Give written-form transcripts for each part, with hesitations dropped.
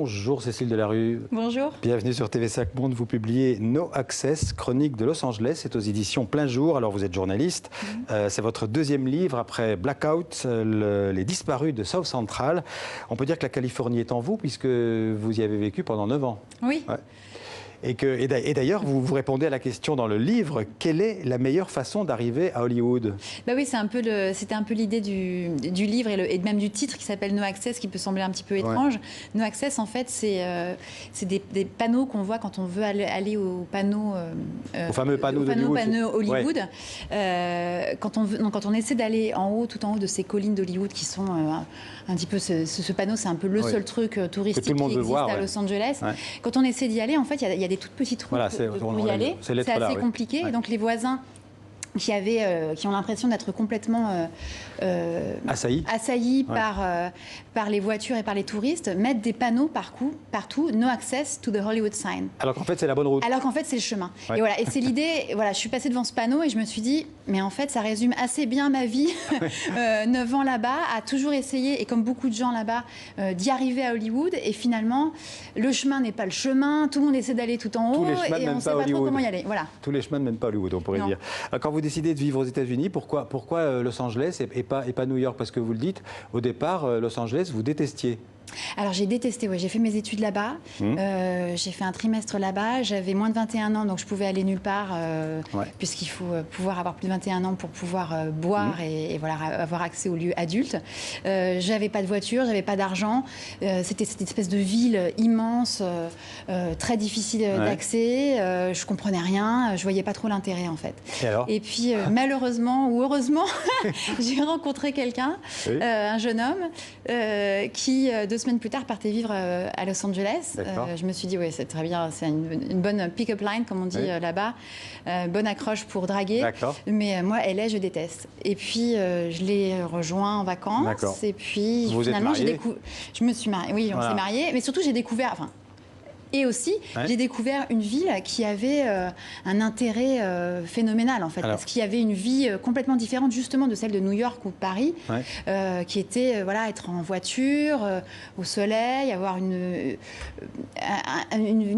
Bonjour Cécile Delarue. Bonjour. Bienvenue sur TV5 Monde. Vous publiez No Access, chronique de Los Angeles. C'est aux éditions Plein Jour. Alors vous êtes journaliste. C'est votre deuxième livre après Blackout, les disparus de South Central. On peut dire que la Californie est en vous puisque vous y avez vécu pendant 9 ans. Oui. Ouais. Et d'ailleurs, vous répondez à la question dans le livre, quelle est la meilleure façon d'arriver à Hollywood? Bah oui, c'était un peu l'idée du livre et même du titre qui s'appelle No Access, qui peut sembler un petit peu étrange. No Access, en fait, c'est des panneaux qu'on voit quand on veut aller au panneau... au fameux panneau Hollywood. Ouais. Quand on essaie d'aller tout en haut de ces collines d'Hollywood qui sont un petit peu... Ce panneau, c'est un peu le seul truc touristique qui existe à Los Angeles. Ouais. Quand on essaie d'y aller, en fait, il y a des toutes petites routes pour y aller. C'est assez compliqué. Ouais. Et donc les voisins qui ont l'impression d'être complètement assaillis par les voitures et par les touristes, mettent des panneaux partout, no access to the Hollywood sign. Alors qu'en fait, c'est la bonne route. Alors qu'en fait, c'est le chemin. Ouais. Et voilà, et c'est l'idée, voilà, je suis passée devant ce panneau et je me suis dit, mais en fait, ça résume assez bien ma vie, 9 ans là-bas, à toujours essayer, et comme beaucoup de gens là-bas, d'y arriver à Hollywood. Et finalement, le chemin n'est pas le chemin, tout le monde essaie d'aller tout en haut, et on ne sait pas trop comment y aller. Voilà. Tous les chemins ne mènent pas à Hollywood, on pourrait dire. Alors, quand vous décidez de vivre aux États-Unis, pourquoi Los Angeles et pas New York? Parce que vous le dites, au départ, Los Angeles, vous détestiez. Alors j'ai détesté, oui. J'ai fait mes études là-bas, j'ai fait un trimestre là-bas, j'avais moins de 21 ans, donc je pouvais aller nulle part, puisqu'il faut pouvoir avoir plus de 21 ans pour pouvoir boire et voilà, avoir accès aux lieux adultes. J'avais pas de voiture, j'avais pas d'argent, c'était cette espèce de ville immense, très difficile d'accès, je comprenais rien, je voyais pas trop l'intérêt en fait. Et puis malheureusement ou heureusement, j'ai rencontré quelqu'un, un jeune homme, qui 2 semaines plus tard partait vivre à Los Angeles. Je me suis dit, oui, c'est très bien, c'est une bonne pick-up line, comme on dit là-bas, bonne accroche pour draguer. Mais moi, LA, je déteste. Et puis, je l'ai rejoint en vacances. Et puis, finalement, je me suis mariée. Oui, on s'est mariés. Mais surtout, j'ai découvert... Et aussi, j'ai découvert une ville qui avait un intérêt phénoménal, en fait, parce qu'il y avait une vie complètement différente, justement, de celle de New York ou de Paris, qui était, voilà, être en voiture, au soleil, avoir une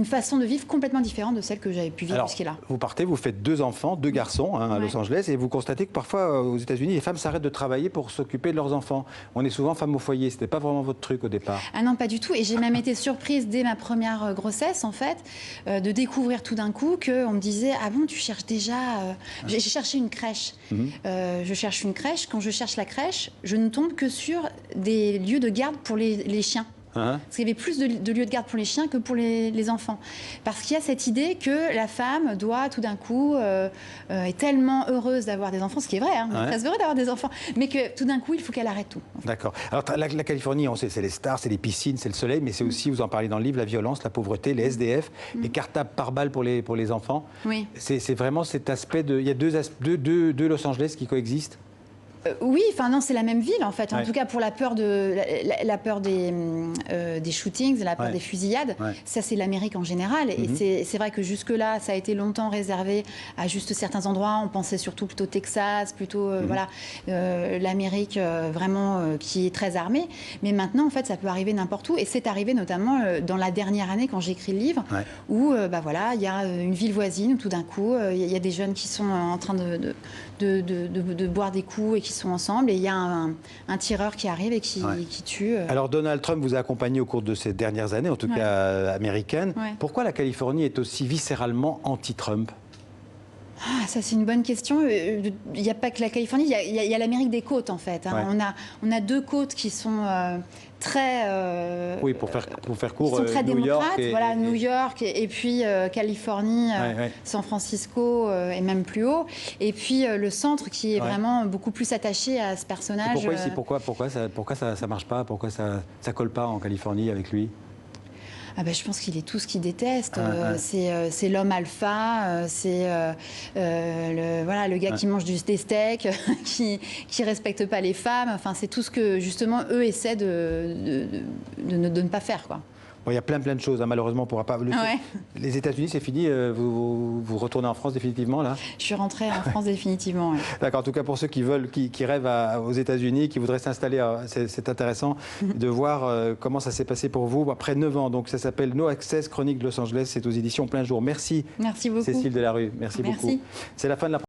façon de vivre complètement différente de celle que j'avais pu vivre jusqu'à-là. Vous partez, vous faites 2 enfants, 2 garçons à Los Angeles, et vous constatez que parfois, aux États-Unis, les femmes s'arrêtent de travailler pour s'occuper de leurs enfants. On est souvent femmes au foyer. C'était pas vraiment votre truc au départ? Ah non, pas du tout. Et j'ai même été surprise dès ma première grossesse, en fait, de découvrir tout d'un coup qu'on me disait « Ah bon, tu cherches déjà… J'ai cherché une crèche. Je cherche une crèche. Quand je cherche la crèche, je ne tombe que sur des lieux de garde pour les chiens. » Parce qu'il y avait plus de lieux de garde pour les chiens que pour les enfants. Parce qu'il y a cette idée que la femme doit tout d'un coup est tellement heureuse d'avoir des enfants, ce qui est vrai, très heureux d'avoir des enfants, mais que tout d'un coup il faut qu'elle arrête tout. En fait. D'accord. Alors la Californie, on sait, c'est les stars, c'est les piscines, c'est le soleil, mais c'est aussi, vous en parlez dans le livre, la violence, la pauvreté, les SDF, les cartables par balle pour les enfants. Oui. C'est vraiment cet aspect de, il y a deux Los Angeles qui coexistent. Oui, enfin non, c'est la même ville en fait. En tout cas pour la peur des shootings, la peur des fusillades, ça c'est l'Amérique en général. Et c'est vrai que jusque-là, ça a été longtemps réservé à juste certains endroits. On pensait surtout plutôt Texas, plutôt voilà, l'Amérique vraiment qui est très armée. Mais maintenant en fait, ça peut arriver n'importe où. Et c'est arrivé notamment dans la dernière année quand j'ai écrit le livre, où bah voilà, il y a une ville voisine où tout d'un coup, il y a des jeunes qui sont en train de boire des coups et qui sont ensemble, et il y a un tireur qui arrive et qui tue. Alors Donald Trump vous a accompagné au cours de ces dernières années, en tout cas américaines. Pourquoi la Californie est aussi viscéralement anti-Trump? Ça, c'est une bonne question. Il n'y a pas que la Californie, il y a l'Amérique des côtes, en fait. On a 2 côtes qui sont très... oui, pour faire court, sont très New York démocrates. New York et puis Californie, San Francisco et même plus haut. Et puis le centre qui est vraiment beaucoup plus attaché à ce personnage. Et pourquoi ça ne marche pas? Pourquoi ça ne colle pas en Californie avec lui? Ah ben, je pense qu'il est tout ce qu'il déteste. C'est l'homme alpha, c'est le gars qui mange des steaks, qui respecte pas les femmes. Enfin, c'est tout ce que justement eux essaient de ne pas faire, quoi. Bon, il y a plein de choses, hein, malheureusement, on ne pourra pas... Les États-Unis, c'est fini, vous retournez en France définitivement, là? Je suis rentrée en France définitivement. Ouais. D'accord, en tout cas pour ceux qui veulent, qui rêvent aux États-Unis, qui voudraient s'installer, c'est intéressant de voir comment ça s'est passé pour vous après 9 ans. Donc ça s'appelle No Access, Chroniques de Los Angeles, c'est aux éditions Plein Jour. Merci. Merci beaucoup. Cécile Delarue, merci beaucoup. C'est la fin de la